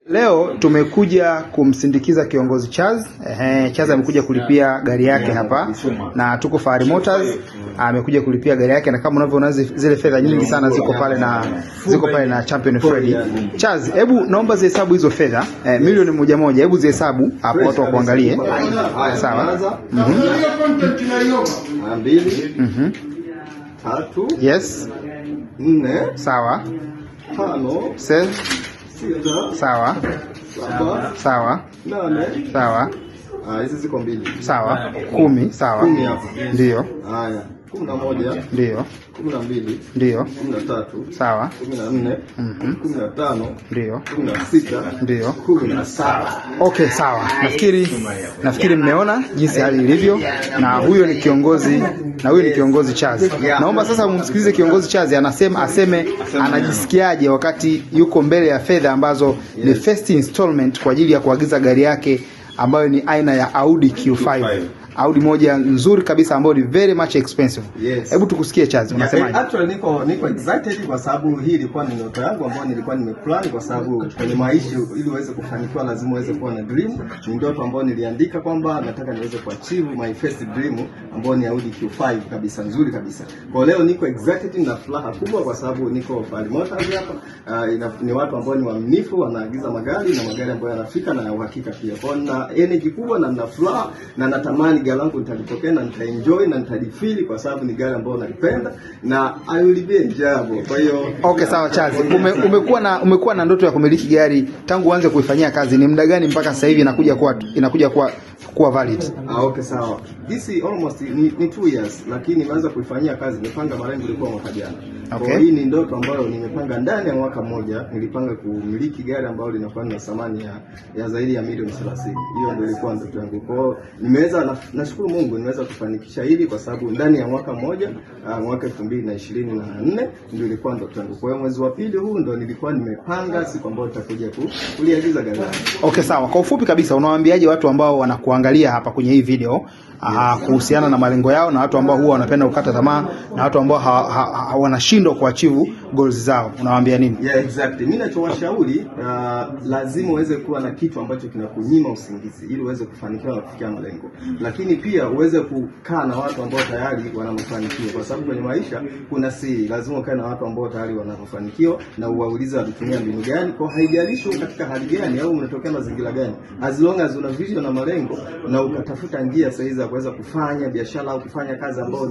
Leo tumekuja kumsindikiza kiongozi Chaz. Chaz amekuja kulipia gari yake hapa na tuko Fahari Motors. Amekuja kulipia gari yake na kama unavyoona zile fedha nyingi sana ziko pale na Champion Freddy. Chaz, hebu naomba zihesabu hizo fedha milioni moja. Hebu zihesabu hapo watu wa kuangalie. Sawa? 2 3 Yes. 4 Sawa. 5 6 sawa. 7 Sawa. 8 Sawa. hizi ziko 2. Sawa. 10 sawa. 10 hapa. Ndio. Haya. 11 Ndio. 12 Ndio. 13 Sawa. 14 15 Ndio. 16 Ndio. 17. Okay, sawa. Nafikiri mmeona jinsi hali ilivyo na huyo ni kiongozi Chaz. Naomba sasa mumsikilize kiongozi Chaz aseme anajisikiaje wakati yuko mbele ya fedha ambazo ni first installment kwa ajili ya kuagiza gari yake ambayo ni aina ya Audi Q5. Audi moja nzuri kabisa ambayo ni very much expensive. Hebu tukusikie Chaz, unasemaje? Actually niko excited kwa sababu hii ilikuwa ni ndoto yangu ambayo nilikuwa nimeplan, kwa sababu kwenye maisha ili uweze kufanikiwa lazima uweze kuwa na dream. Ni ndoto ambayo niliandika kwamba nataka niweze kuachieve my first dream ambayo ni Audi Q5 kabisa, nzuri kabisa. Kwa leo niko excited na furaha kubwa kwa sababu niko Fahari Motors hapa. Ni watu ambao ni waaminifu, wanaagiza magari na magari ambayo yanafika na ya uhakika pia. Kwa na energy kubwa na nina furaha na natamani gari langu nitalipokea na nitaenjoy na nitalifeel kwa sababu ni gari ambayo nalipenda na I will be enjoyable. Kwa hiyo okay, sawa Chaz. Umekuwa na ndoto ya kumiliki gari tangu uanze kuifanyia kazi. Ni muda gani mpaka sasa hivi inakuja kuwa valid? Okay, sawa. This almost ni 2 years, lakini nimeanza kuifanyia kazi. Nimepanga malengo ilikuwa mwaka jana. Okay. Kwa hii ni ndoto ambayo nimepanga ndani ya mwaka mmoja. Nilipanga kumiliki gari ambayo linakuwa na thamani ya zaidi ya milioni 30. Hiyo ndio ilikuwa ndoto yangu. Kwa hiyo nimeweza, nashukuru Mungu nimeweza kufanikisha hili kwa sababu ndani ya mwaka mmoja, mwaka 2024 ndio ilikuwa ndoto yangu. Kwa hiyo mwezi wa pili huu ndio nilikuwa nimepanga siku ambayo nitakuja kuliagiza gari. Okay, sawa. Kwa ufupi kabisa unawaambiaje watu ambao wanakuangalia hapa kwenye hii video kuhusiana na malengo yao na watu ambao huwa wanapenda kukata tamaa na watu ambao wanashindwa kuachieve goals zao, unawaambia nini? Yeah, exactly. Mimi nachowashauri lazima uweze kuwa na kitu ambacho kinakunyima usingizi ili uweze kufanikiwa na kufikia malengo. Lakini pia uweze kukaa na watu ambao tayari wana mafanikio, kwa sababu kwenye maisha kuna siri. Lazima ukae na watu ambao tayari wana mafanikio na uwaulize wanatumia mbinu gani, kwa haijalishi katika hali gani au unatokea mazingira gani. As long as una vision na malengo na ukatafuta njia sahihi za kuweza kufanya biashara au kufanya kazi ambayo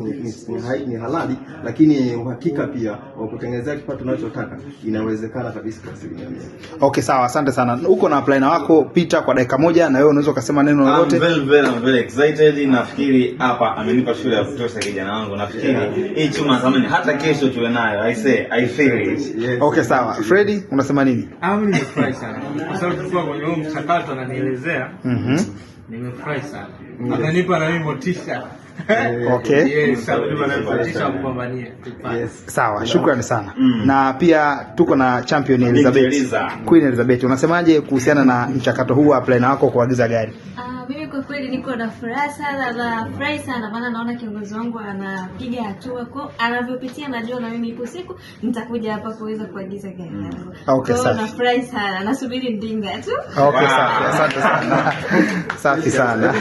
ni halali, lakini uhakika pia wa kutengeneza kipato unachotaka, inawezekana kabisa kwa asilimia mia. Okay, sawa, asante sana. Uko na apply na wako Peter kwa dakika moja na wewe unaweza kusema neno lolote. I'm very excited. Nafikiri hapa amenipa shule ya kutosha kijana wangu. Nafikiri hii chuma zamani hata kesho tuwe nayo. I feel it. Yes. Okay, sawa. Freddy, unasema nini? Mimi nimefurahi sana. Kwa sababu tulikuwa kwenye huo mchakato ananielezea. Nimefurahi sana. Atanipa na mimi motisha. Okay. Yes, motisha kupambania. Yes. Sawa, shukrani sana. Na pia tuko na Champion Elizabeth. Queen Elizabeth, unasemaje kuhusiana na mchakato huu wa apply na wako kuagiza gari? Mimi kwa kweli niko na furaha sana, na furahi sana maana naona kiongozi wangu anapiga hatua, kwa anavyopitia najua na mimi ipo siku nitakuja hapa kuweza kuagiza gari langu. Okay, sawa. Na furahi sana, nasubiri ndinga tu. Okay, sawa. Asante sana. Safi sana.